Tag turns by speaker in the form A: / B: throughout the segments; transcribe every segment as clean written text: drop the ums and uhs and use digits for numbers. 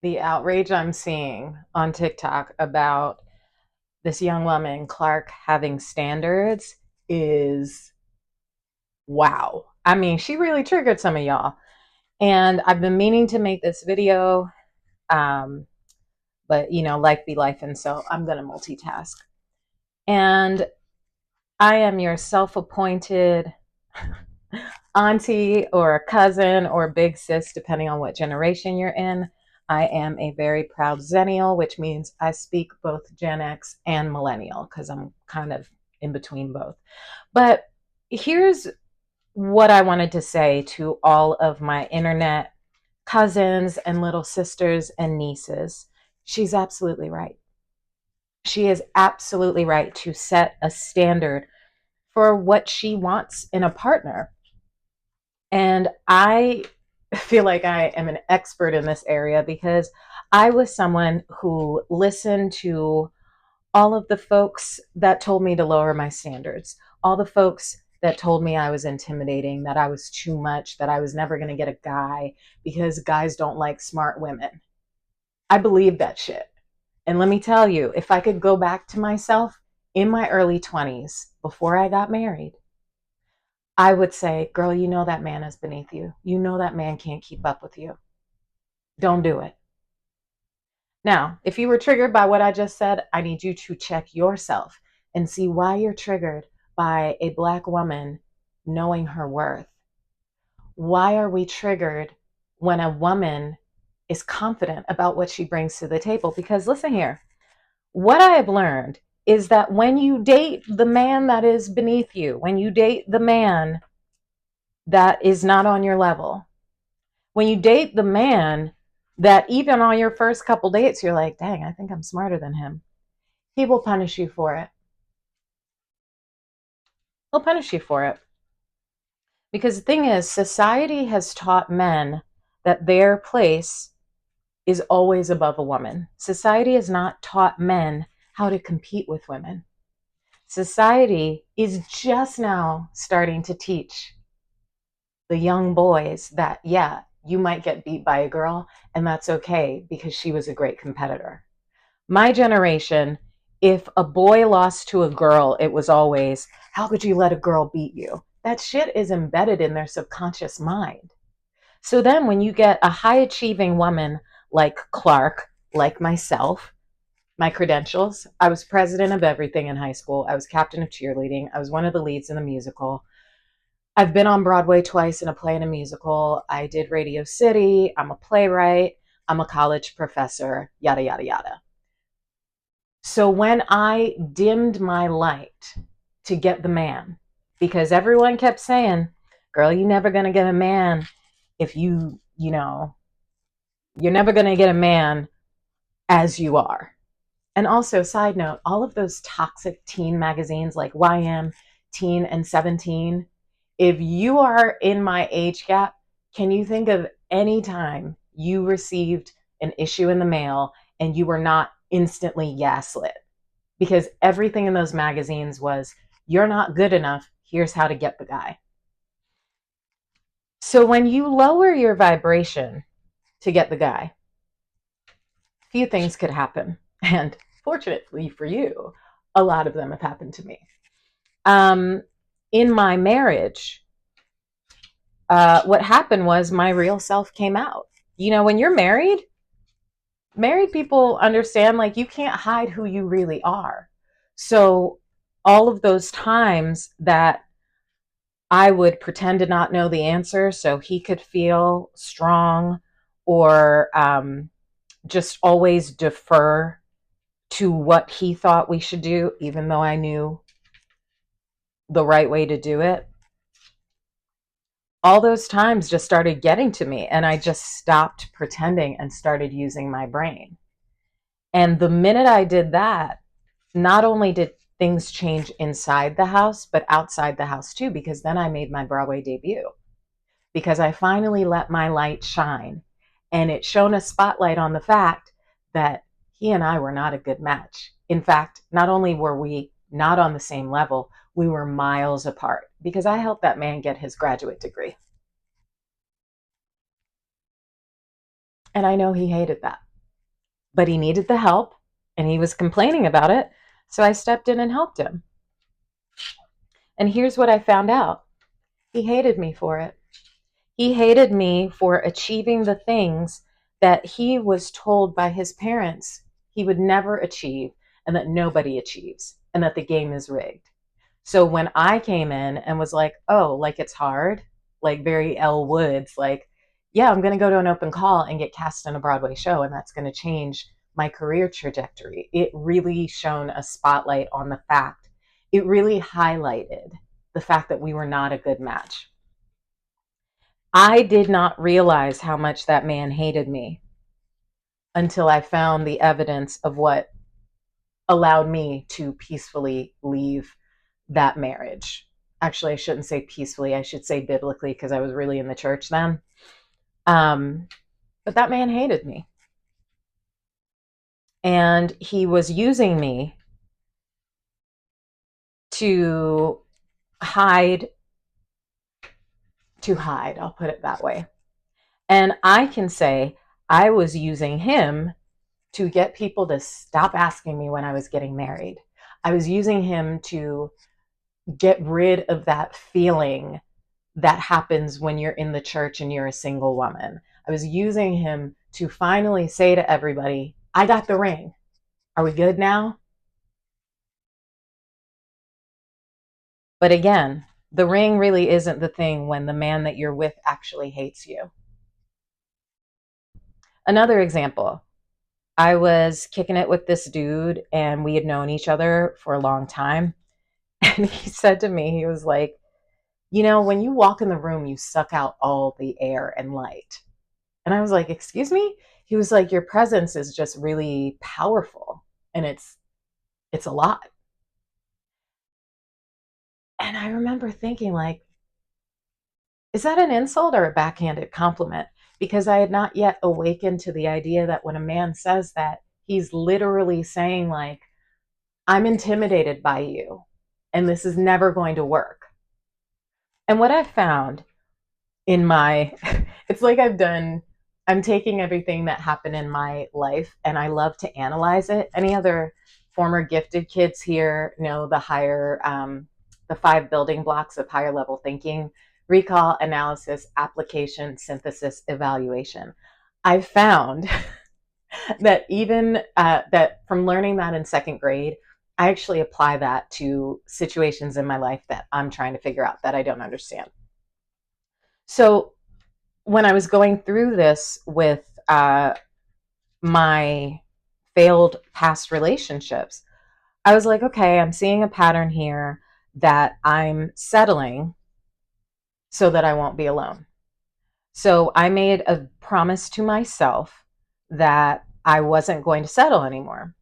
A: The outrage I'm seeing on TikTok about this young woman, Clark, having standards is wow. I mean, she really triggered some of y'all. And I've been meaning to make this video, um, but life be life. And so I'm going to multitask. And I am your self appointed auntie or a cousin or big sis, depending on what generation you're in. I am a very proud Zennial, which means I speak both Gen X and Millennial because I'm kind of in between both. But here's what I wanted to say to all of my internet cousins and little sisters and nieces. She's absolutely right. She is absolutely right to set a standard for what she wants in a partner. And I feel like I am an expert in this area because I was someone who listened to all of the folks that told me to lower my standards, all the folks that told me I was intimidating, that I was too much, that I was never going to get a guy because guys don't like smart women. I believed that shit. And let me tell you, if I could go back to myself in my early 20s before I got married, I would say, girl, you know that man is beneath you. You know that man can't keep up with you. Don't do it. Now, if you were triggered by what I just said, I need you to check yourself and see why you're triggered by a Black woman knowing her worth. Why are we triggered when a woman is confident about what she brings to the table? Because listen here, what I have learned is that when you date the man that is beneath you, when you date the man that is not on your level, when you date the man that even on your first couple dates, you're like, dang, I think I'm smarter than him, he will punish you for it. He'll punish you for it. Because the thing is, society has taught men that their place is always above a woman. Society has not taught men how to compete with women. Society is just now starting to teach the young boys that, yeah, you might get beat by a girl, and that's okay because she was a great competitor. My generation, if a boy lost to a girl, it was always, how could you let a girl beat you? That shit is embedded in their subconscious mind. So then when you get a high achieving woman like Clark, like myself, my credentials, I was president of everything in high school. I was captain of cheerleading. I was one of the leads in the musical. I've been on Broadway twice in a play and a musical. I did Radio City. I'm a playwright. I'm a college professor, yada, yada, yada. So when I dimmed my light to get the man, because everyone kept saying, girl, you're never going to get a man if you're never going to get a man as you are. And also, side note, all of those toxic teen magazines like YM, Teen and 17, if you are in my age gap, can you think of any time you received an issue in the mail and you were not instantly gaslit? Because everything in those magazines was, you're not good enough, here's how to get the guy. So when you lower your vibration to get the guy, a few things could happen. And fortunately for you, a lot of them have happened to me. In my marriage, what happened was my real self came out. When you're married people understand, like, you can't hide who you really are. So all of those times that I would pretend to not know the answer so he could feel strong, or just always defer to what he thought we should do, even though I knew the right way to do it. All those times just started getting to me, and I just stopped pretending and started using my brain. And the minute I did that, not only did things change inside the house, but outside the house too, because then I made my Broadway debut. Because I finally let my light shine. And it shone a spotlight on the fact that he and I were not a good match. In fact, not only were we not on the same level, we were miles apart because I helped that man get his graduate degree. And I know he hated that. but he needed the help and he was complaining about it. So I stepped in and helped him. And here's what I found out: he hated me for it. He hated me for achieving the things that he was told by his parents he would never achieve, and that nobody achieves, and that the game is rigged. So when I came in and was like, oh, like it's hard, like very Elle Woods, like, yeah, I'm going to go to an open call and get cast in a Broadway show, and that's going to change my career trajectory. It really shone a spotlight on the fact, it really highlighted the fact that we were not a good match. I did not realize how much that man hated me until I found the evidence of what allowed me to peacefully leave that marriage. Actually, I shouldn't say peacefully, I should say biblically, because I was really in the church then. Um, but that man hated me. And he was using me to hide, I'll put it that way. And I can say I was using him to get people to stop asking me when I was getting married. I was using him to get rid of that feeling that happens when you're in the church and you're a single woman. I was using him to finally say to everybody, I got the ring. Are we good now? But again, the ring really isn't the thing when the man that you're with actually hates you. Another example: I was kicking it with this dude and we had known each other for a long time. And he said to me, he was like, you know, when you walk in the room, you suck out all the air and light. And I was like, excuse me? He was like, your presence is just really powerful and it's a lot. And I remember thinking, like, is that an insult or a backhanded compliment? Because I had not yet awakened to the idea that when a man says that, he's literally saying, like, I'm intimidated by you and this is never going to work. And what I've found in my, it's like I'm taking everything that happened in my life and I love to analyze it. Any other former gifted kids here know the 5 building blocks of higher level thinking: recall, analysis, application, synthesis, evaluation. I found that even that from learning that in second grade, I actually apply that to situations in my life that I'm trying to figure out that I don't understand. So when I was going through this with my failed past relationships, I was like, okay, I'm seeing a pattern here that I'm settling so that I won't be alone. So I made a promise to myself that I wasn't going to settle anymore.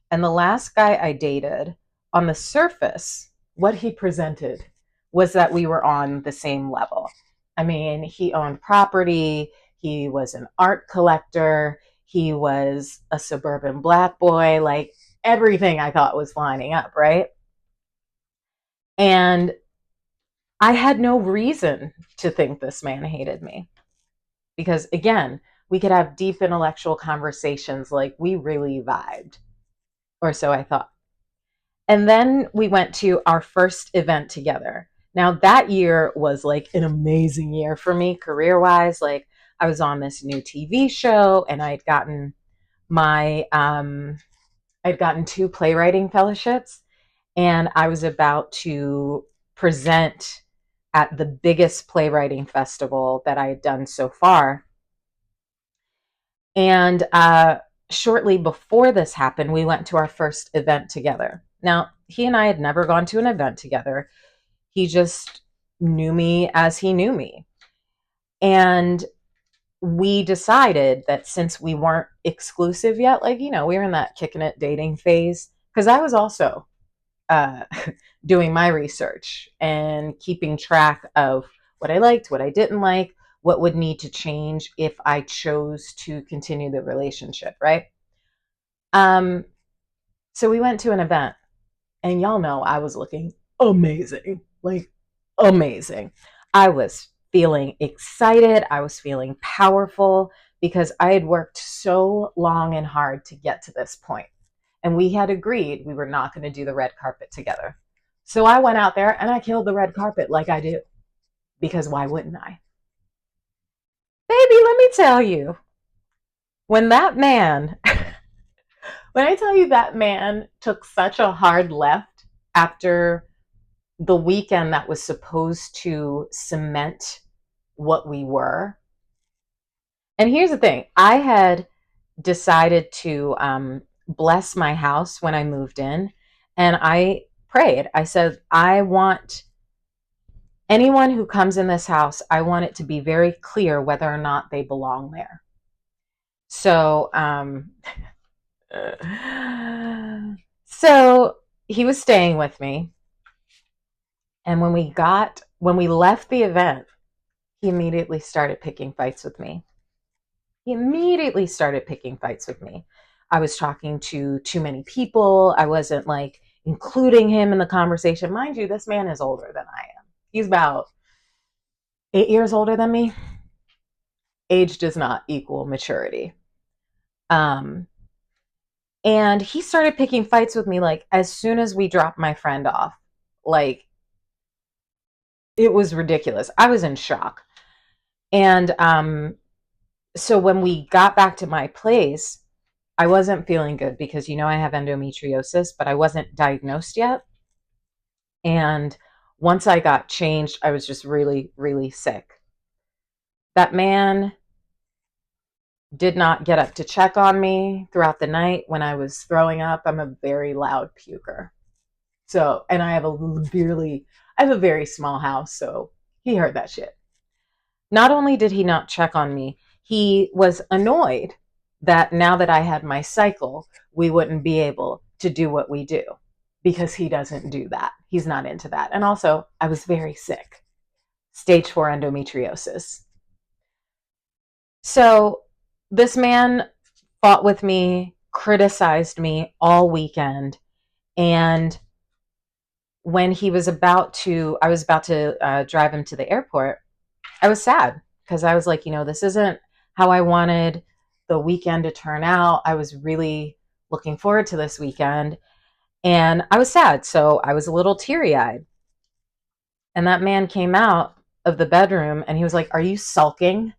A: And the last guy I dated, on the surface, what he presented was that we were on the same level. I mean, he owned property, he was an art collector, he was a suburban black boy, like everything I thought was lining up, right? And I had no reason to think this man hated me because, again, we could have deep intellectual conversations, like we really vibed, or so I thought. And then we went to our first event together. Now, that year was like an amazing year for me career wise. Like, I was on this new TV show and I'd gotten 2 playwriting fellowships, and I was about to present at the biggest playwriting festival that I had done so far. And shortly before this happened, we went to our first event together. Now, he and I had never gone to an event together. He just knew me as he knew me. And we decided that since we weren't exclusive yet, like, you know, we were in that kicking it dating phase, because I was also uh, doing my research and keeping track of what I liked, what I didn't like, what would need to change if I chose to continue the relationship, right? Um, so we went to an event, and y'all know I was looking amazing, like amazing. I was feeling excited. I was feeling powerful because I had worked so long and hard to get to this point. And we had agreed we were not going to do the red carpet together. So I went out there and I killed the red carpet like I do. Because why wouldn't I? Baby, let me tell you, when that man, when I tell you that man took such a hard left after the weekend that was supposed to cement what we were. And here's the thing, I had decided to bless my house when I moved in. And I prayed. I said, I want anyone who comes in this house, I want it to be very clear whether or not they belong there. So, so he was staying with me. And when we left the event, he immediately started picking fights with me. He immediately started picking fights with me. I was talking to too many people. I wasn't like including him in the conversation. Mind you, this man is older than I am. He's about 8 years older than me. Age does not equal maturity. Um, and he started picking fights with me like as soon as we dropped my friend off. Like it was ridiculous. I was in shock. And so when we got back to my place, I wasn't feeling good because, I have endometriosis, but I wasn't diagnosed yet. And once I got changed, I was just really, really sick. That man did not get up to check on me throughout the night when I was throwing up. I'm a very loud puker. So, and I have a very small house. So he heard that shit. Not only did he not check on me, he was annoyed that now that I had my cycle, we wouldn't be able to do what we do because he doesn't do that. He's not into that. And also, I was very sick, stage 4 endometriosis. So this man fought with me, criticized me all weekend. And when I was about to drive him to the airport, I was sad because I was like, this isn't how I wanted the weekend to turn out. I was really looking forward to this weekend and I was sad. So I was a little teary eyed. And that man came out of the bedroom and he was like, "Are you sulking?"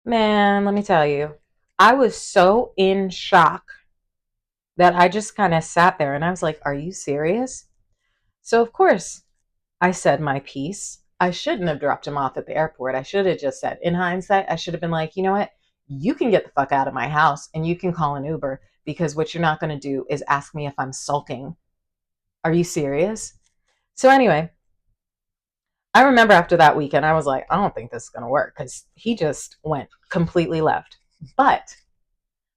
A: Man, let me tell you, I was so in shock that I just kind of sat there and I was like, "Are you serious?" So, of course, I said my piece. I shouldn't have dropped him off at the airport. I should have just said, in hindsight, I should have been like, you know what? You can get the fuck out of my house and you can call an Uber because what you're not going to do is ask me if I'm sulking. Are you serious? So, anyway, I remember after that weekend, I was like, I don't think this is going to work because he just went completely left. But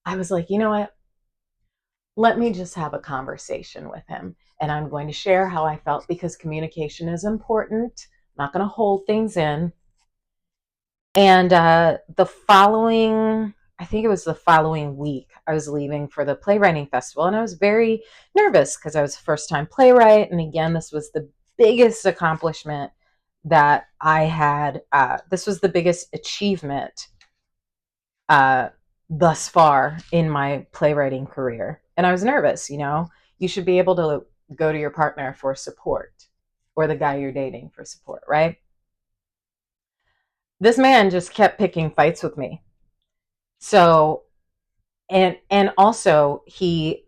A: I was like, you know what? Let me just have a conversation with him. And I'm going to share how I felt because communication is important. I'm not going to hold things in. And I think it was the following week, I was leaving for the playwriting festival. And I was very nervous because I was a first time playwright. And again, this was the biggest accomplishment that I had. This was the biggest achievement uh, thus far in my playwriting career. And I was nervous, you should be able to go to your partner for support or the guy you're dating for support, right? This man just kept picking fights with me. So, and also he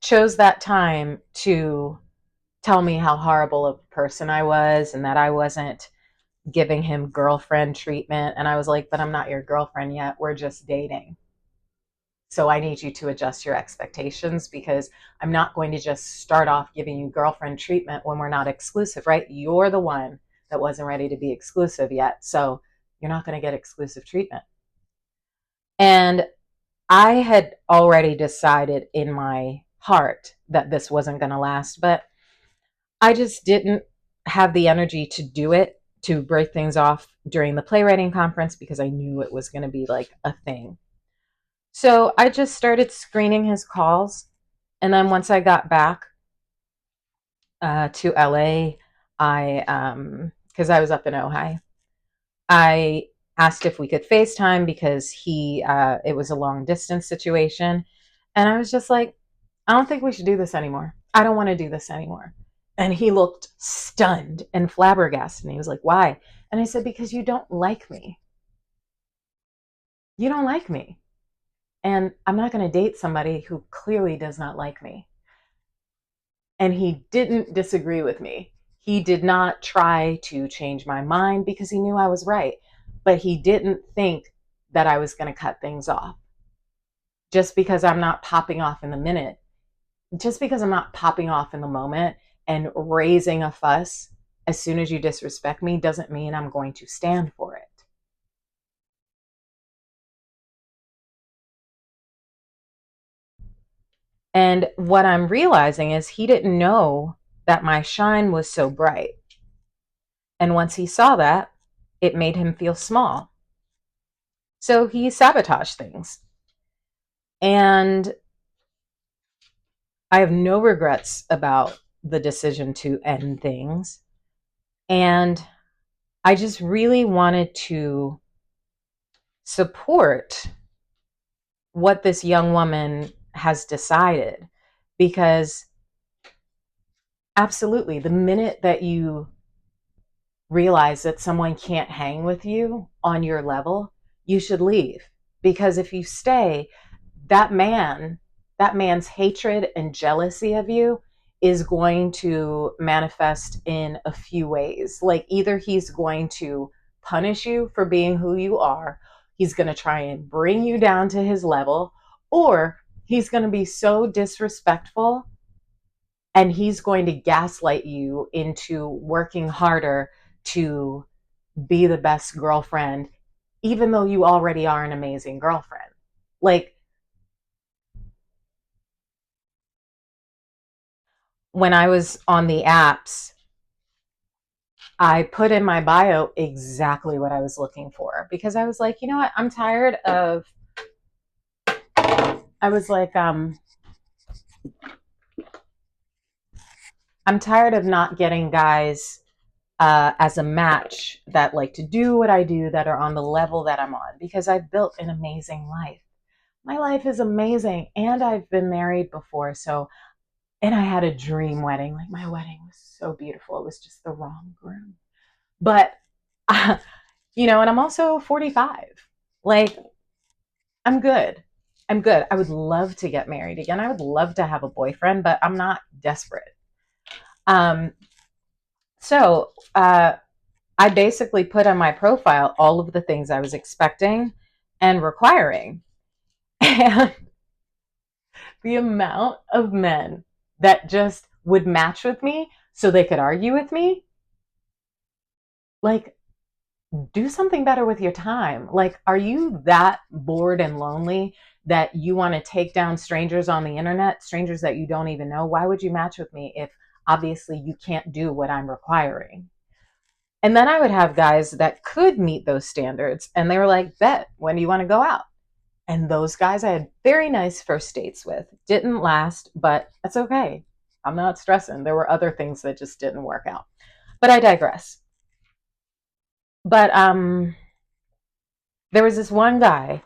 A: chose that time to tell me how horrible of a person I was and that I wasn't giving him girlfriend treatment. And I was like, but I'm not your girlfriend yet. We're just dating. So I need you to adjust your expectations because I'm not going to just start off giving you girlfriend treatment when we're not exclusive, right? You're the one that wasn't ready to be exclusive yet. So you're not going to get exclusive treatment. And I had already decided in my heart that this wasn't going to last, but I just didn't have the energy to do it, to break things off during the playwriting conference because I knew it was going to be like a thing. So I just started screening his calls. And then once I got back, to LA. Because I was up in Ojai, I asked if we could FaceTime because it was a long distance situation. And I was just like, I don't think we should do this anymore. I don't want to do this anymore. And he looked stunned and flabbergasted. And he was like, why? And I said, because you don't like me. You don't like me. And I'm not going to date somebody who clearly does not like me. And he didn't disagree with me. He did not try to change my mind because he knew I was right. But he didn't think that I was going to cut things off. Just because I'm not popping off in the minute, just because I'm not popping off in the moment and raising a fuss as soon as you disrespect me doesn't mean I'm going to stand for it. And what I'm realizing is he didn't know that my shine was so bright. And once he saw that, it made him feel small. So he sabotaged things. And I have no regrets about the decision to end things. And I just really wanted to support what this young woman has decided because absolutely, the minute that you realize that someone can't hang with you on your level, you should leave. Because if you stay, that man, that man's hatred and jealousy of you is going to manifest in a few ways. Like either he's going to punish you for being who you are, he's going to try and bring you down to his level, or he's going to be so disrespectful and he's going to gaslight you into working harder to be the best girlfriend, even though you already are an amazing girlfriend. Like when I was on the apps, I put in my bio exactly what I was looking for because I was like, you know what? I was like, I'm tired of not getting guys as a match that like to do what I do that are on the level that I'm on because I've built an amazing life. My life is amazing and I've been married before. So, and I had a dream wedding. Like my wedding was so beautiful. It was just the wrong groom. But, and I'm also 45. Like, I'm good. I'm good. I would love to get married again. I would love to have a boyfriend, but I'm not desperate. Um, so I basically put on my profile all of the things I was expecting and requiring. And the amount of men that just would match with me so they could argue with me, like, do something better with your time. Like, are you that bored and lonely that you want to take down strangers on the internet, strangers that you don't even know? Why would you match with me if obviously you can't do what I'm requiring? And then I would have guys that could meet those standards and they were like, bet, when do you want to go out? And those guys I had very nice first dates with. Didn't last, but that's okay. I'm not stressing. There were other things that just didn't work out. But I digress. But there was this one guy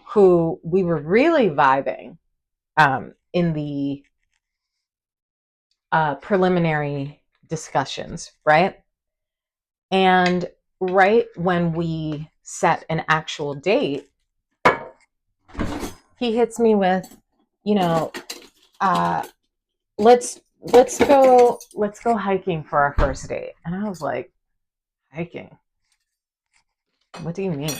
A: who we were really vibing in the preliminary discussions, right? And right when we set an actual date, he hits me with, you know, uh, let's go hiking for our first date. And I was like, hiking? What do you mean?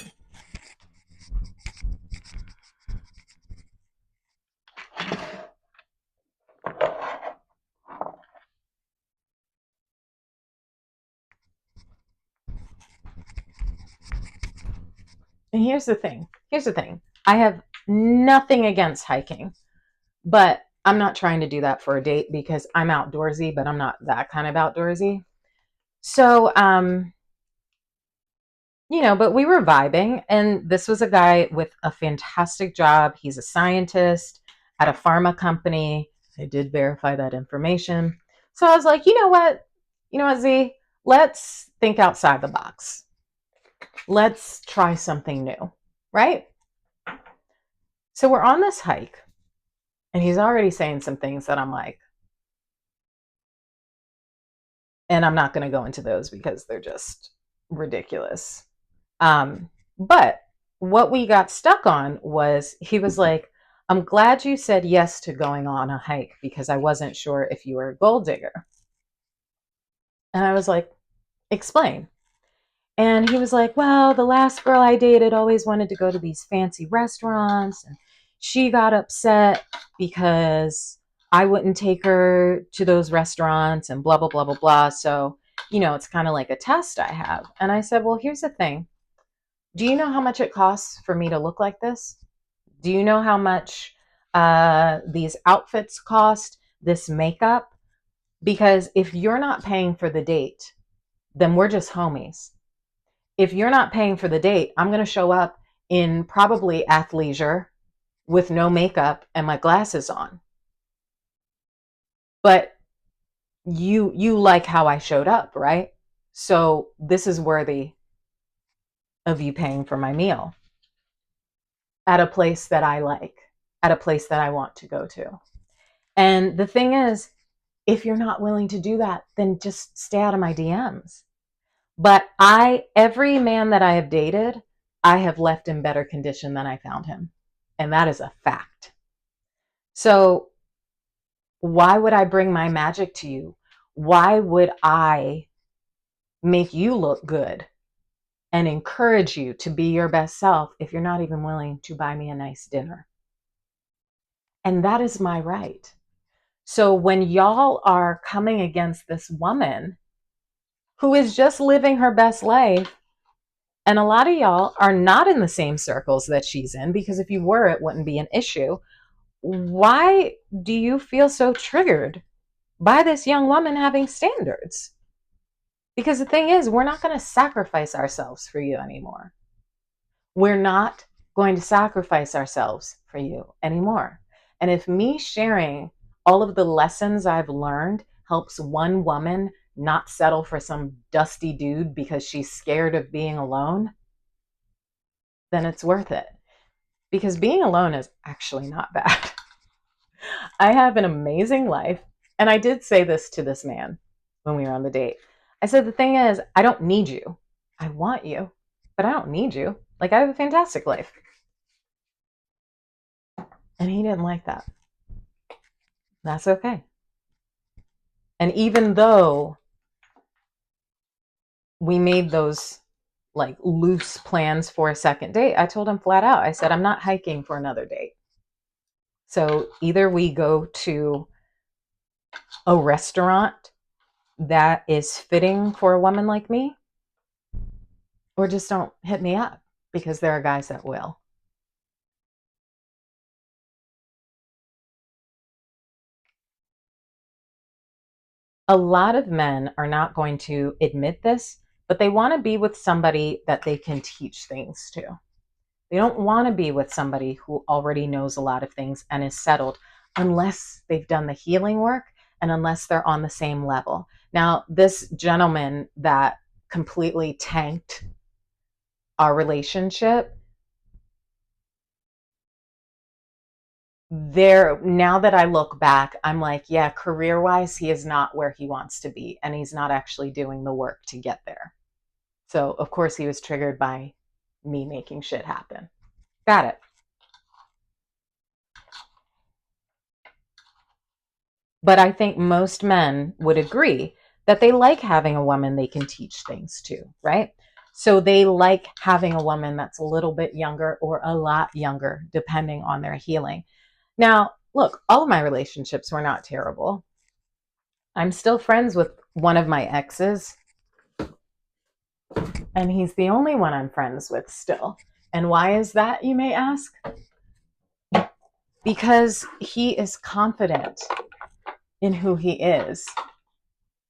A: And here's the thing. I have nothing against hiking, but I'm not trying to do that for a date because I'm outdoorsy, but I'm not that kind of outdoorsy. So but we were vibing, and this was a guy with a fantastic job. He's a scientist at a pharma company. I did verify that information. So I was like, you know what? You know what, Z? Let's think outside the box. Let's try something new, right? So we're on this hike, and he's already saying some things that I'm like, and I'm not going to go into those because they're just ridiculous. But what we got stuck on was he was like, I'm glad you said yes to going on a hike because I wasn't sure if you were a gold digger. And I was like, explain. And he was like, well, the last girl I dated always wanted to go to these fancy restaurants. And she got upset because I wouldn't take her to those restaurants and blah, blah, blah, blah, blah. So, it's kind of like a test I have. And I said, well, here's the thing. Do you know how much it costs for me to look like this? Do you know how much these outfits cost, this makeup? Because if you're not paying for the date, then we're just homies. If you're not paying for the date, I'm going to show up in probably athleisure with no makeup and my glasses on. But you like how I showed up, right? So this is worthy of you paying for my meal at a place that I like, at a place that I want to go to. And the thing is, if you're not willing to do that, then just stay out of my DMs. But every man that I have dated, I have left in better condition than I found him. And that is a fact. So why would I bring my magic to you? Why would I make you look good and encourage you to be your best self if you're not even willing to buy me a nice dinner? And that is my right. So when y'all are coming against this woman who is just living her best life, and a lot of y'all are not in the same circles that she's in, because if you were, it wouldn't be an issue. Why do you feel so triggered by this young woman having standards? Because the thing is, we're not going to sacrifice ourselves for you anymore. We're not going to sacrifice ourselves for you anymore. And if me sharing all of the lessons I've learned helps one woman not settle for some dusty dude because she's scared of being alone, then it's worth it. Because being alone is actually not bad. I have an amazing life. And I did say this to this man when we were on the date. I said, the thing is, I don't need you. I want you, but I don't need you. Like, I have a fantastic life. And he didn't like that. That's okay. And even though we made those like loose plans for a second date, I told him flat out, I said, I'm not hiking for another date. So either we go to a restaurant that is fitting for a woman like me, or just don't hit me up, because there are guys that will. A lot of men are not going to admit this, but they want to be with somebody that they can teach things to. They don't want to be with somebody who already knows a lot of things and is settled, unless they've done the healing work and unless they're on the same level. Now, this gentleman that completely tanked our relationship, now that I look back, I'm like, yeah, career wise, he is not where he wants to be, and he's not actually doing the work to get there. So, of course, he was triggered by me making shit happen. Got it. But I think most men would agree that they like having a woman they can teach things to, right? So they like having a woman that's a little bit younger or a lot younger, depending on their healing. Now, look, all of my relationships were not terrible. I'm still friends with one of my exes, and he's the only one I'm friends with still. And why is that, you may ask? Because he is confident in who he is,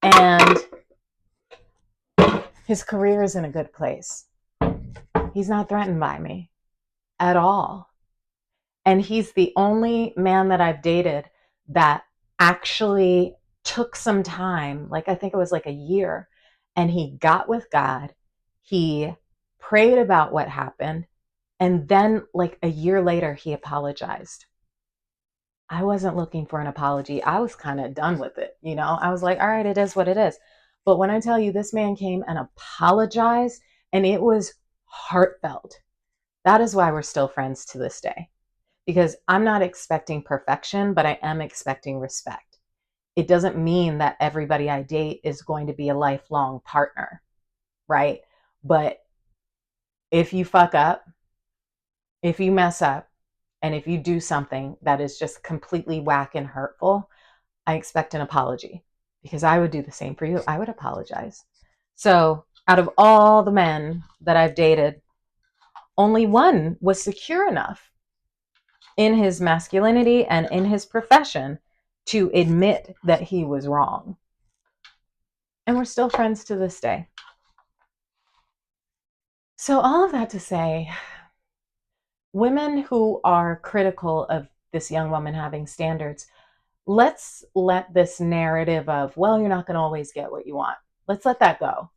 A: and his career is in a good place. He's not threatened by me at all. And he's the only man that I've dated that actually took some time, like I think it was like a year, and he got with God. He prayed about what happened. And then, like a year later, he apologized. I wasn't looking for an apology. I was kind of done with it. I was like, all right, it is what it is. But when I tell you this man came and apologized, and it was heartfelt, that is why we're still friends to this day. Because I'm not expecting perfection, but I am expecting respect. It doesn't mean that everybody I date is going to be a lifelong partner, right? But if you fuck up, if you mess up, and if you do something that is just completely whack and hurtful, I expect an apology, because I would do the same for you. I would apologize. So, out of all the men that I've dated, only one was secure enough in his masculinity and in his profession to admit that he was wrong. And we're still friends to this day. So, all of that to say, women who are critical of this young woman having standards, let's let this narrative of, well, you're not going to always get what you want. Let's let that go.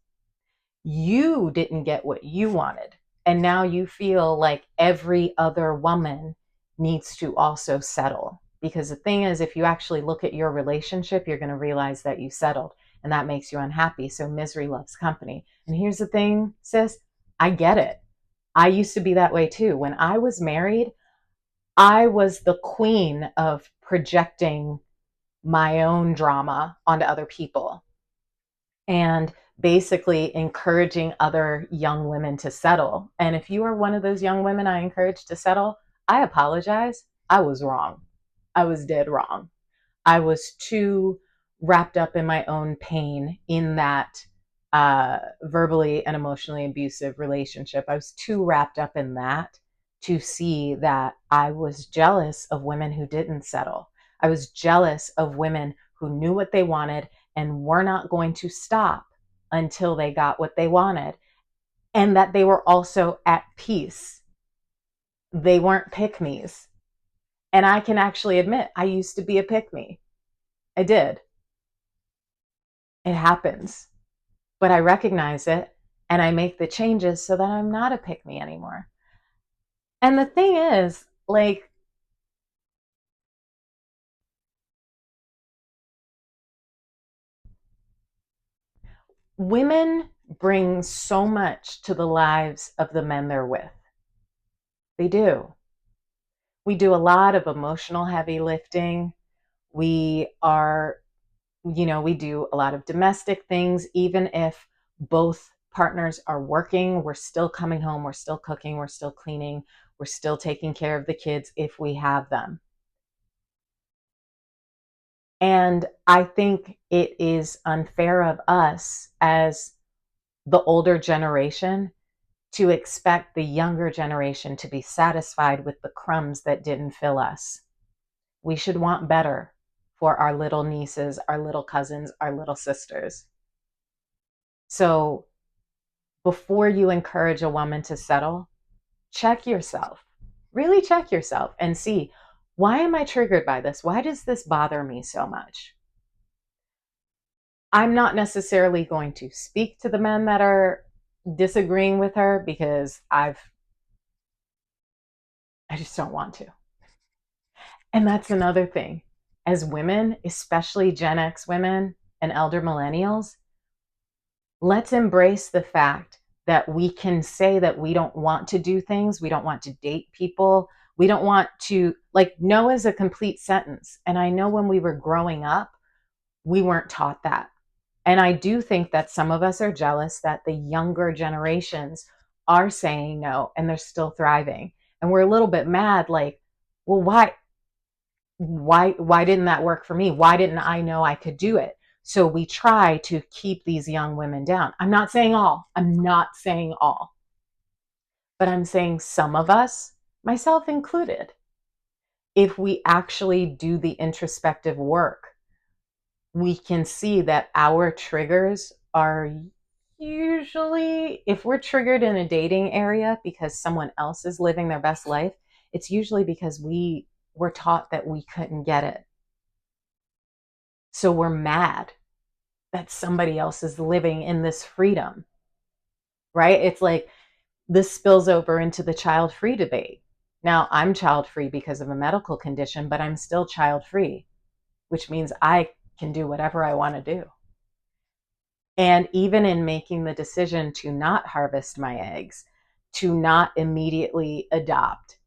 A: You didn't get what you wanted. And now you feel like every other woman needs to also settle. Because the thing is, if you actually look at your relationship, you're going to realize that you settled, and that makes you unhappy. So misery loves company. And here's the thing, sis, I get it. I used to be that way too. When I was married, I was the queen of projecting my own drama onto other people and basically encouraging other young women to settle. And if you are one of those young women I encouraged to settle, I apologize. I was wrong. I was dead wrong. I was too wrapped up in my own pain in that verbally and emotionally abusive relationship. I was too wrapped up in that to see that I was jealous of women who didn't settle. I was jealous of women who knew what they wanted and were not going to stop until they got what they wanted, and that they were also at peace. They weren't pick me's. And I can actually admit I used to be a pick me. I did. It happens. But I recognize it and I make the changes so that I'm not a pick me anymore. And the thing is, like, women bring so much to the lives of the men they're with. They do. We do a lot of emotional heavy lifting. We are, we do a lot of domestic things. Even if both partners are working, we're still coming home, we're still cooking, we're still cleaning, we're still taking care of the kids if we have them. And I think it is unfair of us as the older generation to expect the younger generation to be satisfied with the crumbs that didn't fill us. We should want better for our little nieces, our little cousins, our little sisters. So before you encourage a woman to settle, check yourself. Really check yourself and see, why am I triggered by this? Why does this bother me so much? I'm not necessarily going to speak to the men that are disagreeing with her, because I just don't want to. And that's another thing. As women, especially Gen X women and elder millennials, let's embrace the fact that we can say that we don't want to do things. We don't want to date people. We don't want to, like, no is a complete sentence. And I know when we were growing up, we weren't taught that. And I do think that some of us are jealous that the younger generations are saying no and they're still thriving. And we're a little bit mad, like, well, why didn't that work for me? Why didn't I know I could do it? So we try to keep these young women down. I'm not saying all. But I'm saying some of us, myself included, if we actually do the introspective work, we can see that our triggers are usually, if we're triggered in a dating area because someone else is living their best life, it's usually because we were taught that we couldn't get it. So we're mad that somebody else is living in this freedom, right? It's like this spills over into the child free debate. Now, I'm child free because of a medical condition, but I'm still child free, which means I can do whatever I want to do. And even in making the decision to not harvest my eggs, to not immediately adopt,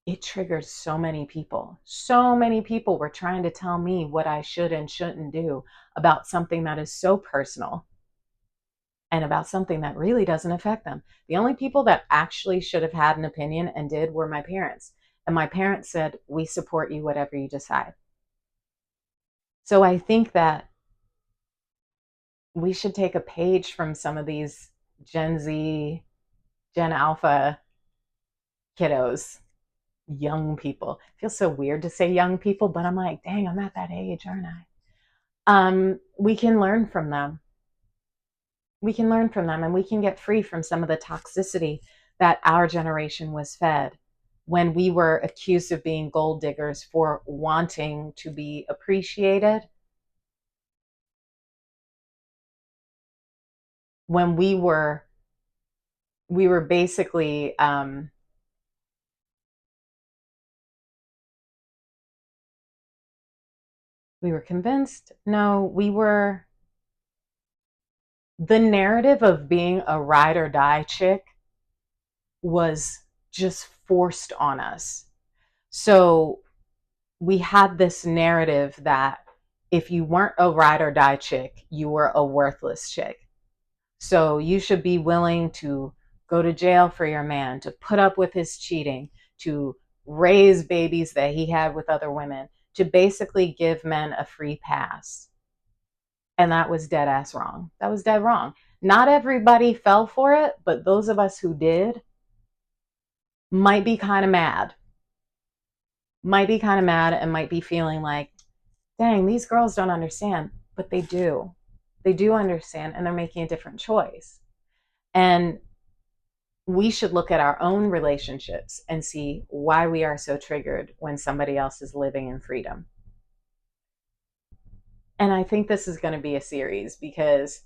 A: it triggers so many people. So many people were trying to tell me what I should and shouldn't do about something that is so personal and about something that really doesn't affect them. The only people that actually should have had an opinion and did were my parents. And my parents said, "We support you, whatever you decide." So I think that we should take a page from some of these Gen Z, Gen Alpha kiddos, young people. It feels so weird to say young people, but I'm like, dang, I'm at that age, aren't I? We can learn from them. We can learn from them and we can get free from some of the toxicity that our generation was fed when we were accused of being gold diggers for wanting to be appreciated, when we were basically we were convinced, no, we were, the narrative of being a ride or die chick was just forced on us. So we had this narrative that if you weren't a ride or die chick, you were a worthless chick. So you should be willing to go to jail for your man, to put up with his cheating, to raise babies that he had with other women, to basically give men a free pass. And that was dead ass wrong. That was dead wrong. Not everybody fell for it, but those of us who did might be kind of mad. Might be kind of mad and might be feeling like, dang, these girls don't understand. But they do. They do understand and they're making a different choice. And we should look at our own relationships and see why we are so triggered when somebody else is living in freedom. And I think this is going to be a series because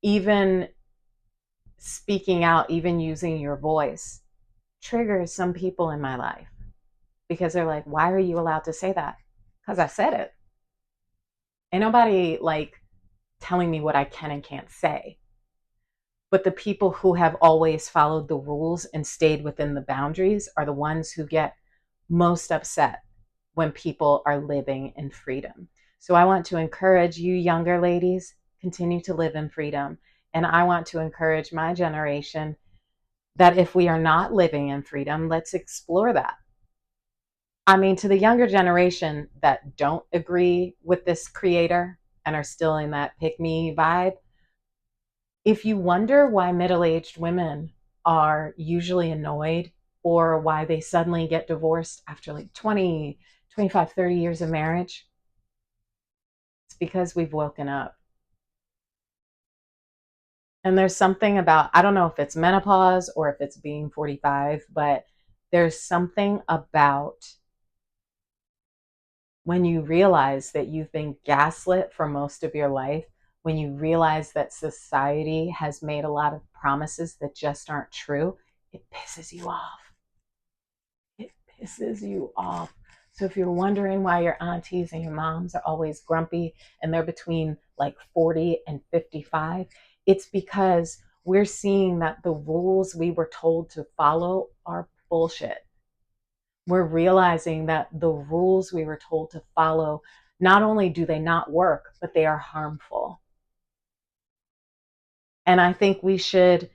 A: even speaking out, even using your voice, triggers some people in my life because they're like, why are you allowed to say that? Because I said it. Ain't nobody like telling me what I can and can't say. But the people who have always followed the rules and stayed within the boundaries are the ones who get most upset when people are living in freedom. So I want to encourage you younger ladies, continue to live in freedom. And I want to encourage my generation that if we are not living in freedom, let's explore that. I mean, to the younger generation that don't agree with this creator and are still in that pick me vibe, if you wonder why middle aged women are usually annoyed or why they suddenly get divorced after like 20, 25, 30 years of marriage, it's because we've woken up. And there's something about, I don't know if it's menopause or if it's being 45, but there's something about when you realize that you've been gaslit for most of your life, when you realize that society has made a lot of promises that just aren't true, it pisses you off. It pisses you off. So if you're wondering why your aunties and your moms are always grumpy and they're between like 40 and 55, it's because we're seeing that the rules we were told to follow are bullshit. We're realizing that the rules we were told to follow, not only do they not work, but they are harmful. And I think we should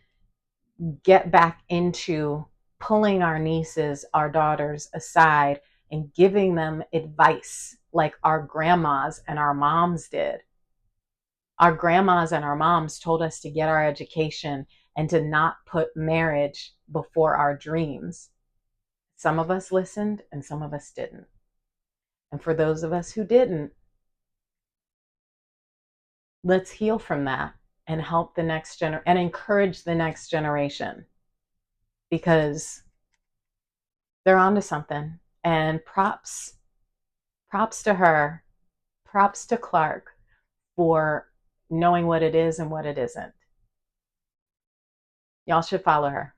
A: get back into pulling our nieces, our daughters aside and giving them advice like our grandmas and our moms did. Our grandmas and our moms told us to get our education and to not put marriage before our dreams. Some of us listened and some of us didn't. And for those of us who didn't, let's heal from that and help the next generation and encourage the next generation because they're onto something. And props to her props to Clark for knowing what it is and what it isn't. Y'all should follow her.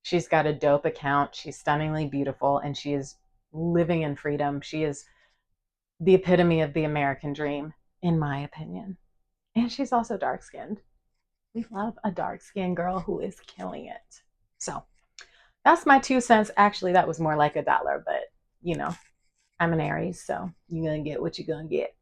A: She's got a dope account. She's stunningly beautiful and she is living in freedom. She is the epitome of the American dream, in my opinion. And she's also dark skinned. We love a dark skinned girl who is killing it. So that's my 2 cents. Actually, that was more like $1, but you know, I'm an Aries, so you're going to get what you're going to get.